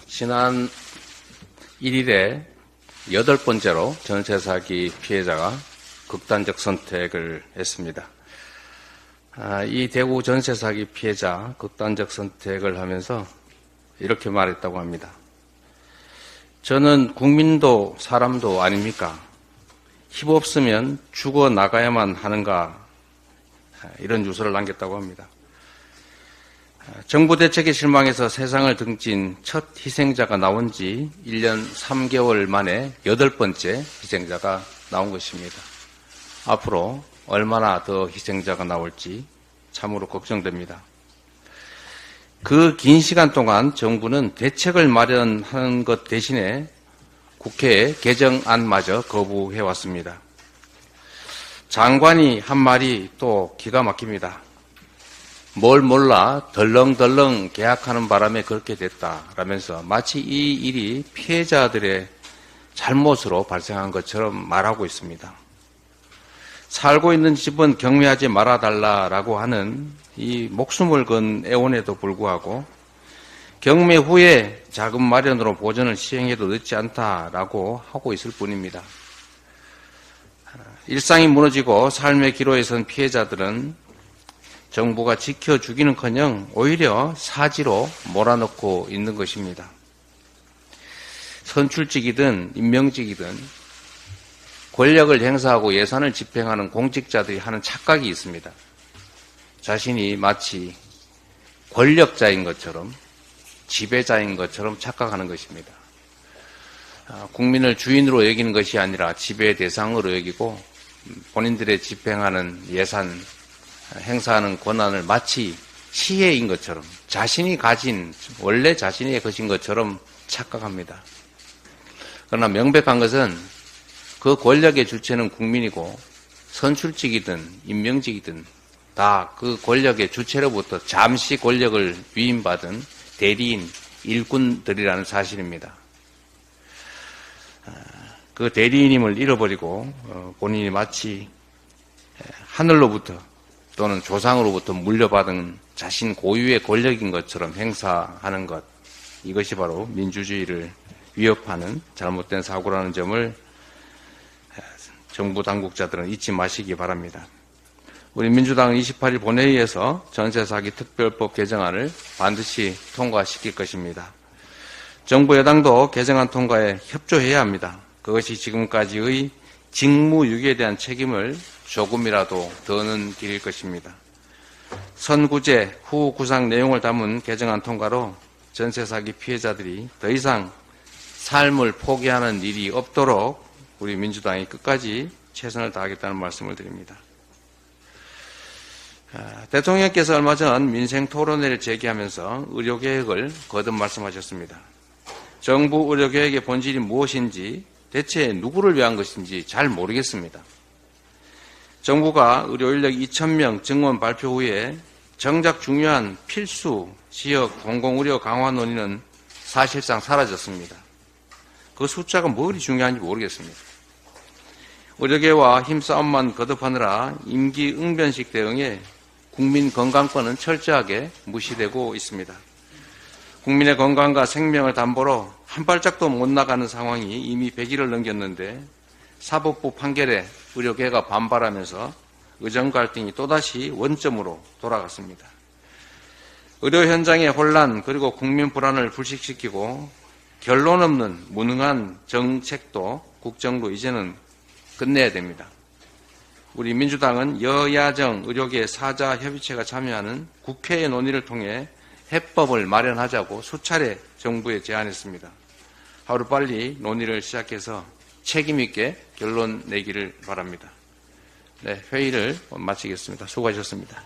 지난 1일에 8번째로 전세 사기 피해자가 극단적 선택을 했습니다. 이 대구 전세 사기 피해자 극단적 선택을 하면서 이렇게 말했다고 합니다. 저는 국민도 사람도 아닙니까? 힘없으면 죽어 나가야만 하는가? 이런 유서를 남겼다고 합니다. 정부 대책에 실망해서 세상을 등진 첫 희생자가 나온 지 1년 3개월 만에 8번째 희생자가 나온 것입니다. 앞으로 얼마나 더 희생자가 나올지 참으로 걱정됩니다. 그 긴 시간 동안 정부는 대책을 마련하는 것 대신에 국회에 개정안마저 거부해왔습니다. 장관이 한 말이 또 기가 막힙니다. 뭘 몰라 덜렁덜렁 계약하는 바람에 그렇게 됐다라면서 마치 이 일이 피해자들의 잘못으로 발생한 것처럼 말하고 있습니다. 살고 있는 집은 경매하지 말아달라라고 하는 이 목숨을 건 애원에도 불구하고 경매 후에 자금 마련으로 보전을 시행해도 늦지 않다라고 하고 있을 뿐입니다. 일상이 무너지고 삶의 기로에 선 피해자들은 정부가 지켜주기는커녕 오히려 사지로 몰아넣고 있는 것입니다. 선출직이든 임명직이든 권력을 행사하고 예산을 집행하는 공직자들이 하는 착각이 있습니다. 자신이 마치 권력자인 것처럼 지배자인 것처럼 착각하는 것입니다. 국민을 주인으로 여기는 것이 아니라 지배 대상으로 여기고 본인들의 집행하는 예산, 행사하는 권한을 마치 시혜인 것처럼 자신이 가진 원래 자신의 것인 것처럼 착각합니다. 그러나 명백한 것은 그 권력의 주체는 국민이고 선출직이든 임명직이든 다 그 권력의 주체로부터 잠시 권력을 위임받은 대리인, 일꾼들이라는 사실입니다. 그 대리인임을 잃어버리고 본인이 마치 하늘로부터 또는 조상으로부터 물려받은 자신 고유의 권력인 것처럼 행사하는 것, 이것이 바로 민주주의를 위협하는 잘못된 사고라는 점을 정부 당국자들은 잊지 마시기 바랍니다. 우리 민주당은 28일 본회의에서 전세 사기 특별법 개정안을 반드시 통과시킬 것입니다. 정부 여당도 개정안 통과에 협조해야 합니다. 그것이 지금까지의 직무유기에 대한 책임을 조금이라도 더는 길일 것입니다. 선구제 후 구상 내용을 담은 개정안 통과로 전세 사기 피해자들이 더 이상 삶을 포기하는 일이 없도록 우리 민주당이 끝까지 최선을 다하겠다는 말씀을 드립니다. 대통령께서 얼마 전 민생토론회를 제기하면서 의료개혁을 거듭 말씀하셨습니다. 정부 의료개혁의 본질이 무엇인지 대체 누구를 위한 것인지 잘 모르겠습니다. 정부가 의료인력 2,000명 증원 발표 후에 정작 중요한 필수 지역 공공의료 강화 논의는 사실상 사라졌습니다. 그 숫자가 뭐 그리 중요한지 모르겠습니다. 의료계와 힘싸움만 거듭하느라 임기 응변식 대응에 국민 건강권은 철저하게 무시되고 있습니다. 국민의 건강과 생명을 담보로 한 발짝도 못 나가는 상황이 이미 100일을 넘겼는데 사법부 판결에 의료계가 반발하면서 의정 갈등이 또다시 원점으로 돌아갔습니다. 의료 현장의 혼란 그리고 국민 불안을 불식시키고 결론 없는 무능한 정책도 국정로 이제는 끝내야 됩니다. 우리 민주당은 여야정 의료계 사자협의체가 참여하는 국회의 논의를 통해 해법을 마련하자고 수차례 정부에 제안했습니다. 하루빨리 논의를 시작해서 책임있게 결론 내기를 바랍니다. 네, 회의를 마치겠습니다. 수고하셨습니다.